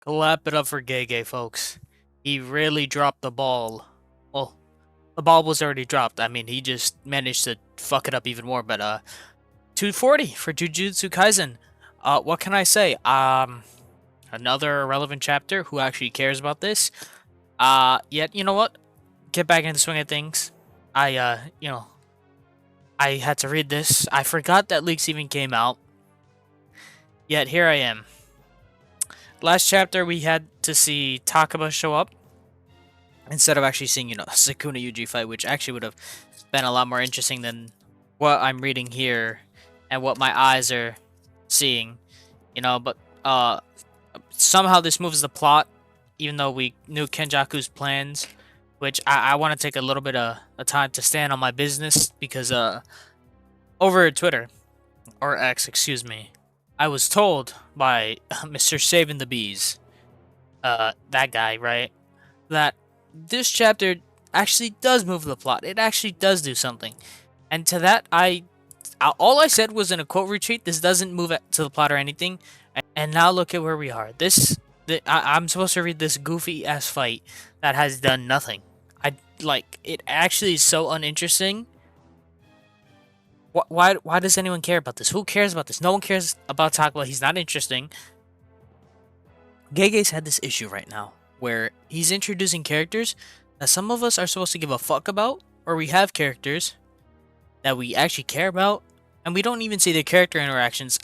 Clap it up for GEGE, folks. He really dropped the ball. Well, the ball was already dropped. I mean, he just managed to fuck it up even more. But 240 for Jujutsu Kaisen. What can I say? Another irrelevant chapter. Who actually cares about this? Yet you know what? Get back into the swing of things. I had to read this. I forgot that leaks even came out. Yet here I am. Last chapter we had to see Takaba show up instead of actually seeing, Sukuna Yuji fight, which actually would have been a lot more interesting than what I'm reading here and what my eyes are seeing, but somehow this moves the plot, even though we knew Kenjaku's plans, which I want to take a little bit of a time to stand on my business because over Twitter, or X, excuse me, I was told by Mr. Saving the Bees, that guy, right, that this chapter actually does move the plot. It actually does do something. And to that, all I said was in a quote retreat, this doesn't move it to the plot or anything. And now look at where we are. I'm supposed to read this goofy ass fight that has done nothing. It actually is so uninteresting. Why does anyone care about this? Who cares about this? No one cares about Takaba. He's not interesting. Gege's had this issue right now where he's introducing characters that some of us are supposed to give a fuck about, or we have characters that we actually care about, and we don't even see the character interactions.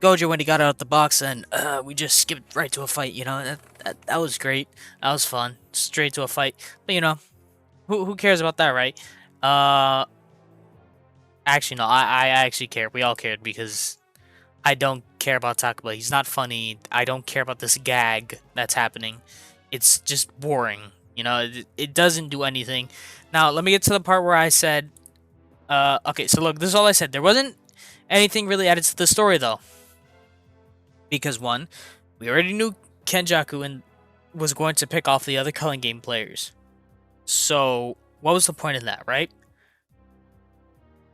Gojo when he got out of the box, and we just skipped right to a fight. That was great. That was fun. Straight to a fight. But who cares about that, right? Actually, no. I actually care. We all cared because I don't care about Takaba. He's not funny. I don't care about this gag that's happening. It's just boring. It doesn't do anything. Now, let me get to the part where I said, okay, so look, this is all I said. There wasn't anything really added to the story, though. Because, one, we already knew Kenjaku and was going to pick off the other Culling Game players. So, what was the point of that, right?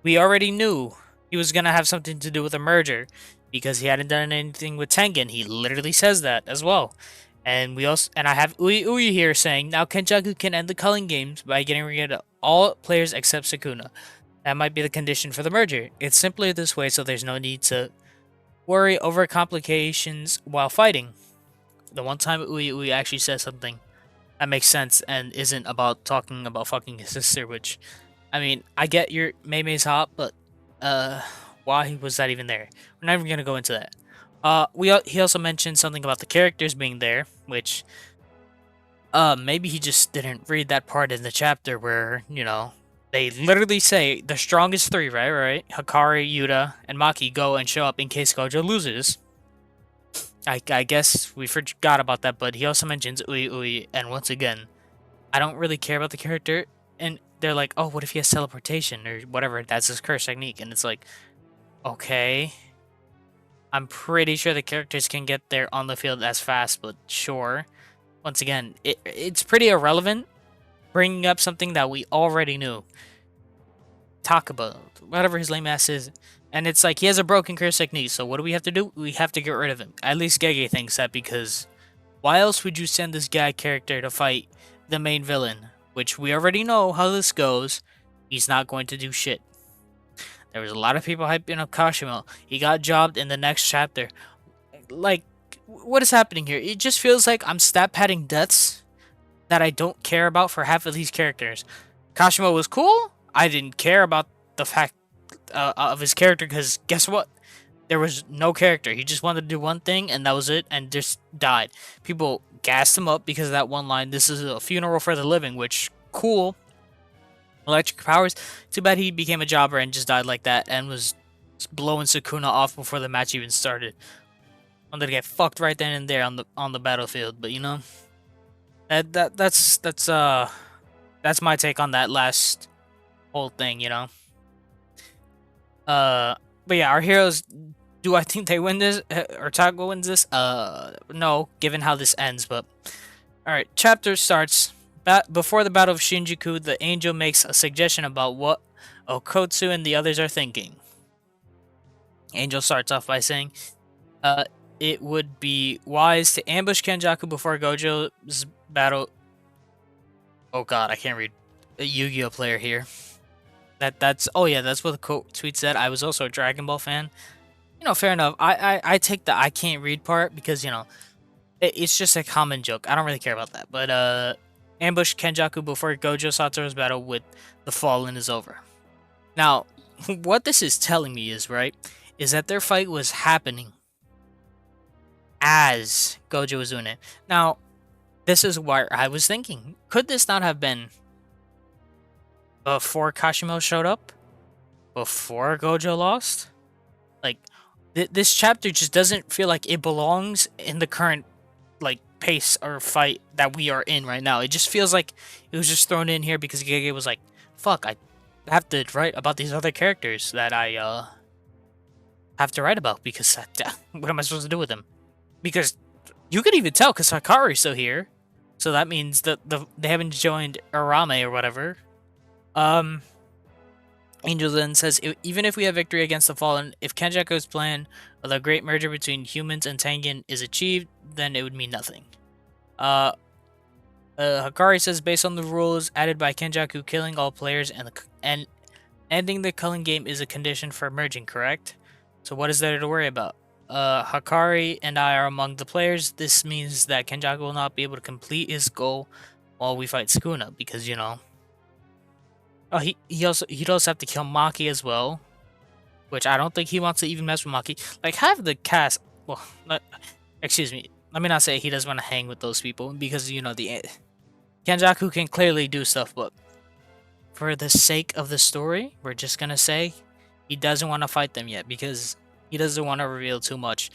We already knew he was going to have something to do with a merger because he hadn't done anything with Tengen. He literally says that as well. And I have Uyu here saying, now Kenjaku can end the Culling Games by getting rid of all players except Sukuna. That might be the condition for the merger. It's simply this way so there's no need to worry over complications while fighting. The one time Uyu actually says something that makes sense and isn't about talking about fucking his sister, which, I mean, I get your Mei's hot, but why was that even there? We're not even gonna go into that. He also mentioned something about the characters being there, which maybe he just didn't read that part in the chapter where they literally say the strongest three, right? Hikari, Yuta, and Maki go and show up in case Gojo loses. I guess we forgot about that, but he also mentions Ui, and once again, I don't really care about the character, and they're like, oh, what if he has teleportation or whatever? That's his curse technique, and it's like, okay. I'm pretty sure the characters can get there on the field as fast, but sure. Once again, it's pretty irrelevant, bringing up something that we already knew. Takaba, whatever his lame ass is. And it's like, he has a broken curse technique, so what do we have to do? We have to get rid of him. At least GEGE thinks that, because why else would you send this guy character to fight the main villain? Which we already know how this goes. He's not going to do shit. There was a lot of people hyping up Kashimo. He got jobbed in the next chapter. Like, what is happening here? It just feels like I'm stat padding deaths that I don't care about for half of these characters. Kashimo was cool. I didn't care about the fact of his character because guess what? There was no character. He just wanted to do one thing and that was it and just died. People gassed him up because of that one line. This is a funeral for the living, which, cool. Electric powers. Too bad he became a jobber and just died like that and was blowing Sukuna off before the match even started. Wanted to get fucked right then and there on the battlefield, but that's my take on that last whole thing, but yeah, our heroes, do I think they win this or Takaba wins this? No, given how this ends, but all right, chapter starts. Before the Battle of Shinjuku, the angel makes a suggestion about what Okotsu and the others are thinking. Angel starts off by saying, it would be wise to ambush Kenjaku before Gojo's battle. Oh god, I can't read. A Yu-Gi-Oh player here. That's oh yeah, that's what the quote tweet said. I was also a Dragon Ball fan. You know, fair enough. I take the I can't read part because, you know, it's just a common joke. I don't really care about that. But ambush Kenjaku before Gojo Satoru's battle with the Fallen is over. Now, what this is telling me is that their fight was happening as Gojo was doing it. Now, this is why I was thinking, could this not have been before Kashimo showed up? Before Gojo lost? Like, this chapter just doesn't feel like it belongs in the current, like, pace or fight that we are in right now. It just feels like it was just thrown in here because GEGE was like, fuck, I have to write about these other characters that I, have to write about because what am I supposed to do with them? Because you could even tell because Hikari's still here. So that means that they haven't joined Arame or whatever. Angel then says, even if we have victory against the Fallen, if Kenjaku's plan of the great merger between humans and Tengen is achieved, then it would mean nothing. Hikari says, based on the rules added by Kenjaku, killing all players and ending the culling game is a condition for merging, correct? So what is there to worry about? Hikari and I are among the players. This means that Kenjaku will not be able to complete his goal while we fight Sukuna, because, you know... Oh, he'd also have to kill Maki as well, which I don't think he wants to even mess with Maki. Like, have the cast... Well, excuse me. Let me not say he doesn't want to hang with those people, because, you know, the... Kenjaku can clearly do stuff, but for the sake of the story, we're just gonna say he doesn't want to fight them yet, because he doesn't want to reveal too much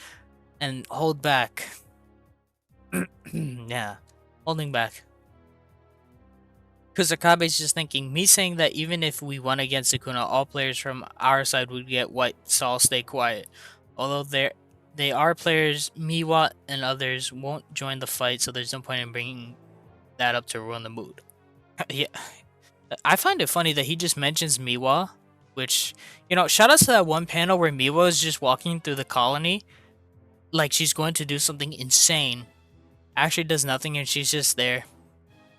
and hold back. Yeah, holding back. Because Akabe's just thinking, me saying that even if we won against Sukuna, all players from our side would get wiped, so I'll stay quiet. Although they are players, Miwa and others won't join the fight, so there's no point in bringing that up to ruin the mood. Yeah, I find it funny that he just mentions Miwa, which, you know, shout out to that one panel where Miwa is just walking through the colony like she's going to do something insane. Actually does nothing and she's just there.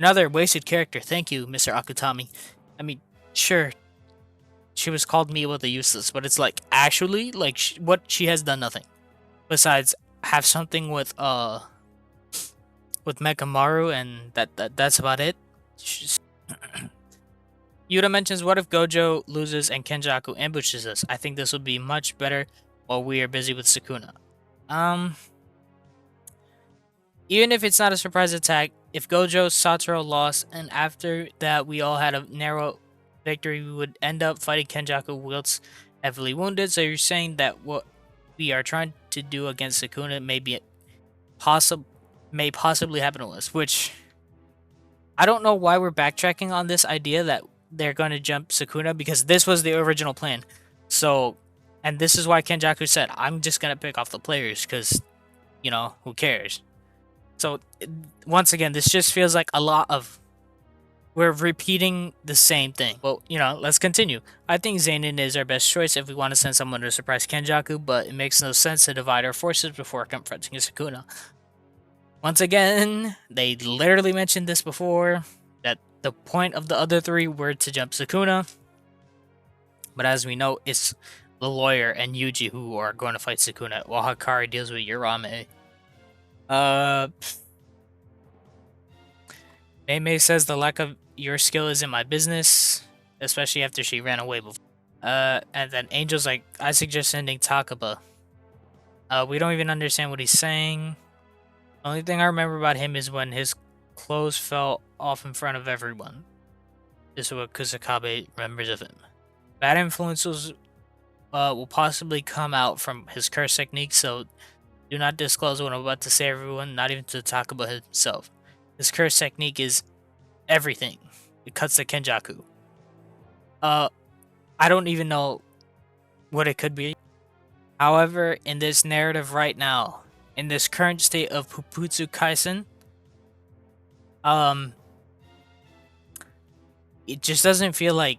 Another wasted character. Thank you, Mr. Akutami. I mean, sure, she was called Miwa the Useless, but it's like, actually, like, what she has done nothing. Besides, have something with Mekamaru, and that's about it. Yuta mentions, what if Gojo loses and Kenjaku ambushes us? I think this would be much better while we are busy with Sukuna. Even if it's not a surprise attack, if Gojo, Satoru lost, and after that we all had a narrow victory, we would end up fighting Kenjaku whilst heavily wounded. So you're saying that what we are trying to do against Sukuna may possibly happen to us, which I don't know why we're backtracking on this idea that they're going to jump Sukuna, because this was the original plan. So, and this is why Kenjaku said, I'm just going to pick off the players because, you know, who cares? So, once again, this just feels like a lot of... We're repeating the same thing. Well, you know, let's continue. I think Zenin is our best choice if we want to send someone to surprise Kenjaku, but it makes no sense to divide our forces before confronting Sukuna. Once again, they literally mentioned this before, that the point of the other three were to jump Sukuna. But as we know, it's the lawyer and Yuji who are going to fight Sukuna, while Hikari deals with Urame. Mei says the lack of your skill isn't my business, especially after she ran away before. And then Angel's like, I suggest sending Takaba. We don't even understand what he's saying. Only thing I remember about him is when his clothes fell off in front of everyone. This is what Kusakabe remembers of him. Bad influences will possibly come out from his curse technique, so do not disclose what I'm about to say, everyone, not even to Takaba himself. His curse technique is everything. It cuts the Kenjaku. I don't even know what it could be. However, in this narrative right now, in this current state of Jujutsu Kaisen, it just doesn't feel like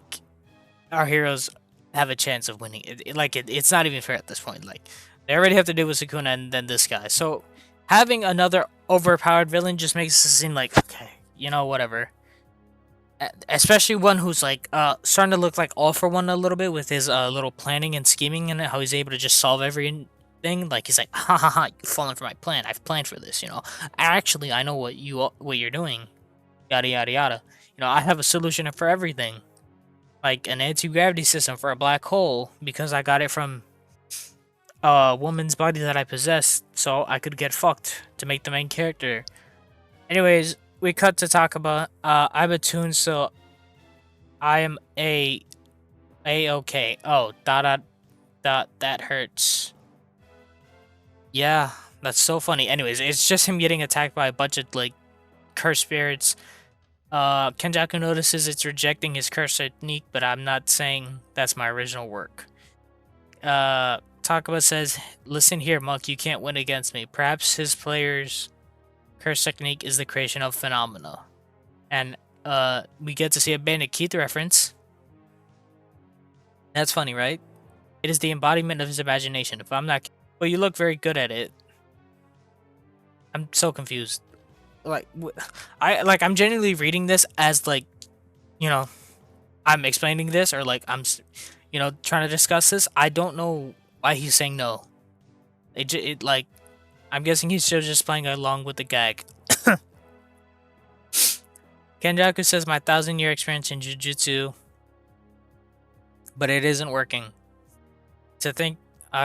our heroes have a chance of winning. It's not even fair at this point. Like, They already have to deal with Sukuna and then this guy. So having another overpowered villain just makes it seem like, okay, you know, whatever. Especially one who's like starting to look like All For One a little bit with his little planning and scheming in it, how he's able to just solve everything. Like he's like, ha ha ha, you've fallen for my plan. I've planned for this, you know. Actually, I know what you're doing. Yada yada yada. You know, I have a solution for everything. Like an anti-gravity system for a black hole because I got it from a woman's body that I possessed, so I could get fucked to make the main character. Anyways, we cut to Takaba. I'm attuned, so I am a-okay. Oh, that hurts. Yeah, that's so funny. Anyways, it's just him getting attacked by a bunch of like cursed spirits. Kenjaku notices it's rejecting his curse technique, but I'm not saying that's my original work. Takaba says, "Listen here, monk, you can't win against me. Perhaps his player's curse technique is the creation of phenomena." And we get to see a Bandit Keith reference. That's funny, right? It is the embodiment of his imagination. If I'm not, well, you look very good at it. I'm so confused. Like, I'm genuinely reading this as like, you know, I'm explaining this or like I'm, you know, trying to discuss this. I don't know why he's saying no. It like, I'm guessing he's still just playing along with the gag. Kenjaku says my 1,000-year experience in Jujutsu, but it isn't working. To think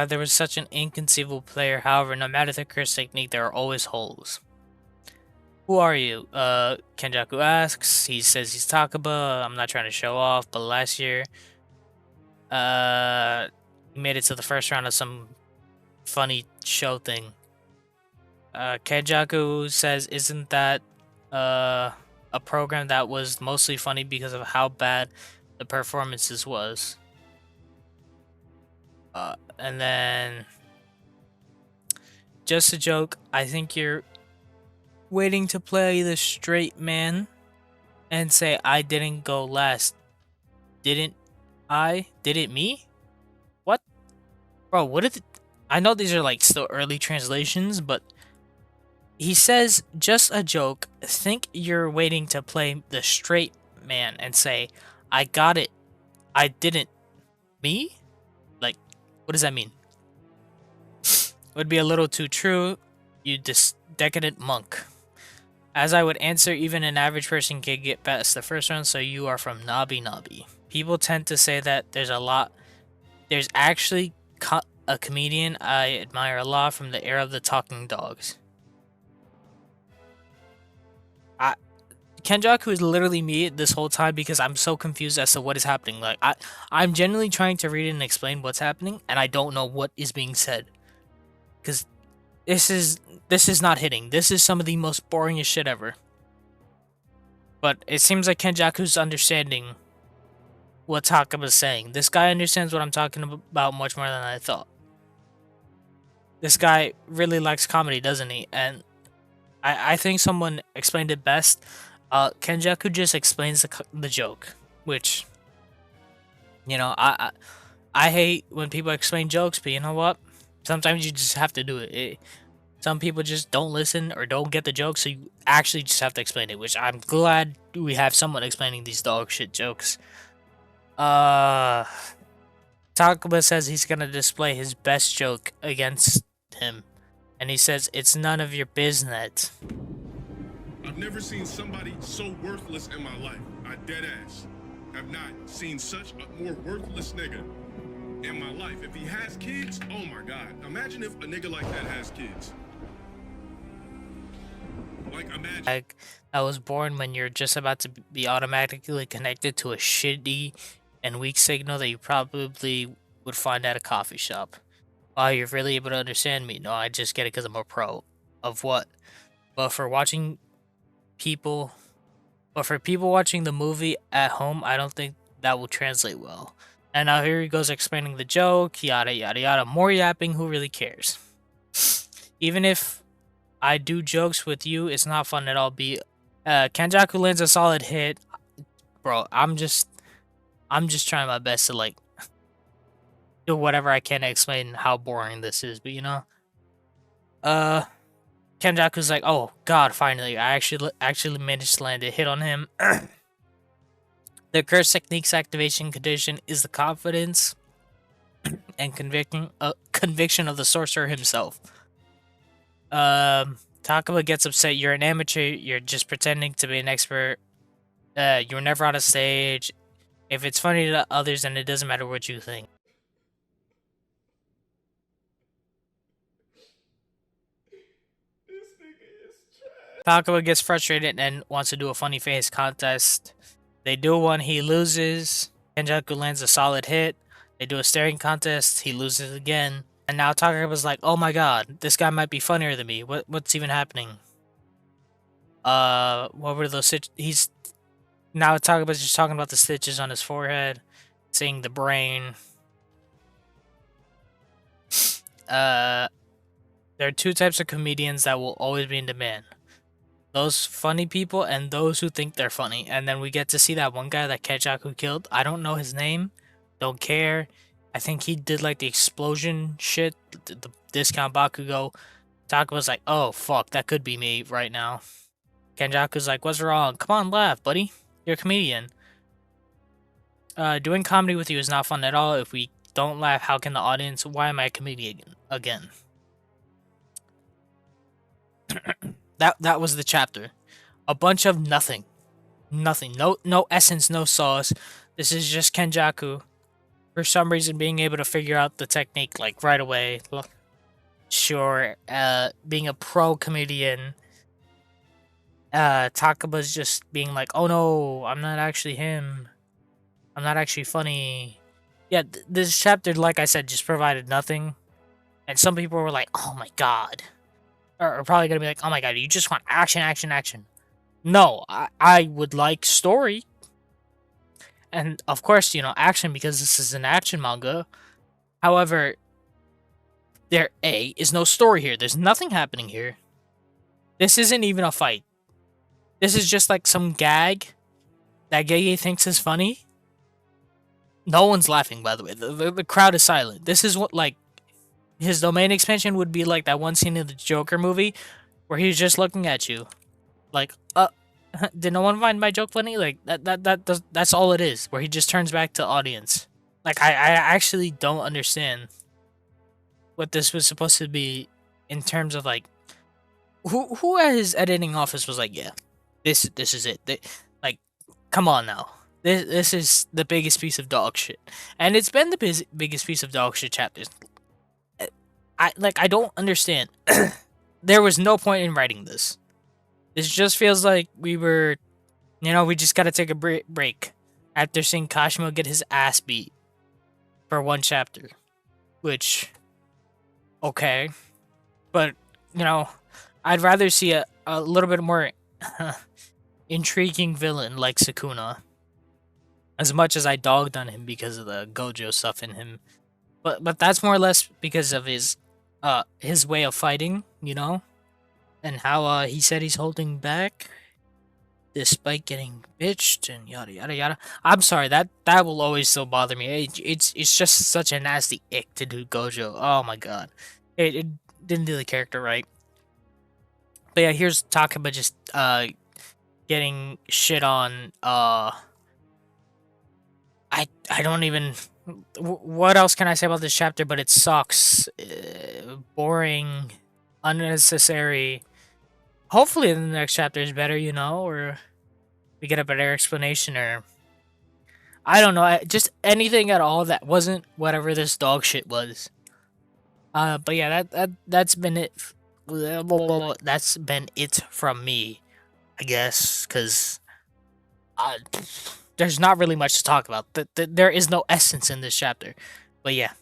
there was such an inconceivable player, however, no matter the curse technique, there are always holes. Who are you? Kenjaku asks. He says he's Takaba. I'm not trying to show off, but last year, he made it to the first round of some funny show thing. Kenjaku says, isn't that, a program that was mostly funny because of how bad the performances was? And then, just a joke, I think you're waiting to play the straight man and say I didn't go last. Didn't I? Did it me? What? Bro, what did I know these are like still early translations, but he says just a joke. Think you're waiting to play the straight man and say I got it. I didn't. Me? Like, what does that mean? Would be a little too true, you decadent monk. As I would answer, even an average person can get past the first round, so you are from Nabi Nabi. People tend to say that there's actually a comedian I admire a lot from the era of the talking dogs. Kenjaku is literally me this whole time because I'm so confused as to what is happening. Like I'm genuinely trying to read it and explain what's happening, and I don't know what is being said. Because this is not hitting. This is some of the most boringest shit ever. But it seems like Kenjaku's understanding what Takaba's saying. This guy understands what I'm talking about much more than I thought. This guy really likes comedy, doesn't he? And I think someone explained it best. Kenjaku just explains the joke, which, you know, I hate when people explain jokes, but you know what? Sometimes you just have to do it. Some people just don't listen or don't get the joke, so you actually just have to explain it, which I'm glad we have someone explaining these dog shit jokes. Takaba says he's gonna display his best joke against him, and he says it's none of your business. I've never seen somebody so worthless in my life. I dead ass have not seen such a more worthless nigga in my life. If he has kids, oh my god. Imagine if a nigga like that has kids. Like, imagine. Like, that was born when you're just about to be automatically connected to a shitty and weak signal that you probably would find at a coffee shop. Wow, you're really able to understand me. No, I just get it because I'm a pro. Of what? But for people watching the movie at home, I don't think that will translate well. And now here he goes explaining the joke, yada yada yada. More yapping, who really cares? Even if I do jokes with you, it's not fun at all. Kenjaku lands a solid hit. Bro, I'm just trying my best to like do whatever I can to explain how boring this is. But uh, Kenjaku's like, oh god, finally, I actually managed to land a hit on him. The curse technique's activation condition is the confidence and conviction of the sorcerer himself. Takaba gets upset. You're an amateur. You're just pretending to be an expert. You're never on a stage. If it's funny to others, then it doesn't matter what you think. This nigga is trash. Takaba gets frustrated and wants to do a funny face contest. They do one. He loses. Kenjaku lands a solid hit. They do a staring contest. He loses again. And now Takaba's like, oh my god, this guy might be funnier than me. What's even happening? What were those he's now Takaba's just talking about the stitches on his forehead, seeing the brain. There are two types of comedians that will always be in demand. Those funny people and those who think they're funny. And then we get to see that one guy that Kenjaku killed. I don't know his name. Don't care. I think he did like the explosion shit, the discount Bakugo. Takaba's like, oh fuck, that could be me right now. Kenjaku's like, what's wrong? Come on, laugh, buddy. You're a comedian. Doing comedy with you is not fun at all. If we don't laugh, how can the audience? Why am I a comedian again? That was the chapter. A bunch of nothing. Nothing. No essence, no sauce. This is just Kenjaku for some reason being able to figure out the technique like right away. Sure, being a pro comedian. Takaba's just being like, oh no, I'm not actually him. I'm not actually funny. Yeah, this chapter, like I said, just provided nothing. And some people were like, oh my god. Or are probably gonna be like, oh my god, you just want action, action, action. No, I would like story. And of course, action because this is an action manga. However, there is no story here. There's nothing happening here. This isn't even a fight. This is just like some gag that GEGE thinks is funny. No one's laughing, by the way. The crowd is silent. This is what, like, his domain expansion would be like that one scene in the Joker movie where he's just looking at you. Like, did no one find my joke funny? Like, that's all it is, where he just turns back to audience. Like, I actually don't understand what this was supposed to be in terms of, like, who at his editing office was like, yeah, this is it. Like, come on now. This is the biggest piece of dog shit. And it's been the biggest piece of dog shit chapters. I don't understand. There was no point in writing this. This just feels like we were, we just gotta take a break after seeing Kashimo get his ass beat for one chapter. Which, okay. But, I'd rather see a little bit more intriguing villain like Sukuna. As much as I dogged on him because of the Gojo stuff in him. But that's more or less because of his way of fighting, and how he said he's holding back despite getting bitched and yada yada yada. I'm sorry, that will always still bother me. It's just such a nasty ick to do Gojo. Oh my god, it didn't do the character right. But yeah, here's Takaba just getting shit on. I don't even. What else can I say about this chapter? But it sucks. Boring, unnecessary. Hopefully, the next chapter is better, or we get a better explanation, or I don't know, just anything at all that wasn't whatever this dog shit was. But yeah, that's been it. That's been it from me, I guess, because there's not really much to talk about. There is no essence in this chapter. But yeah,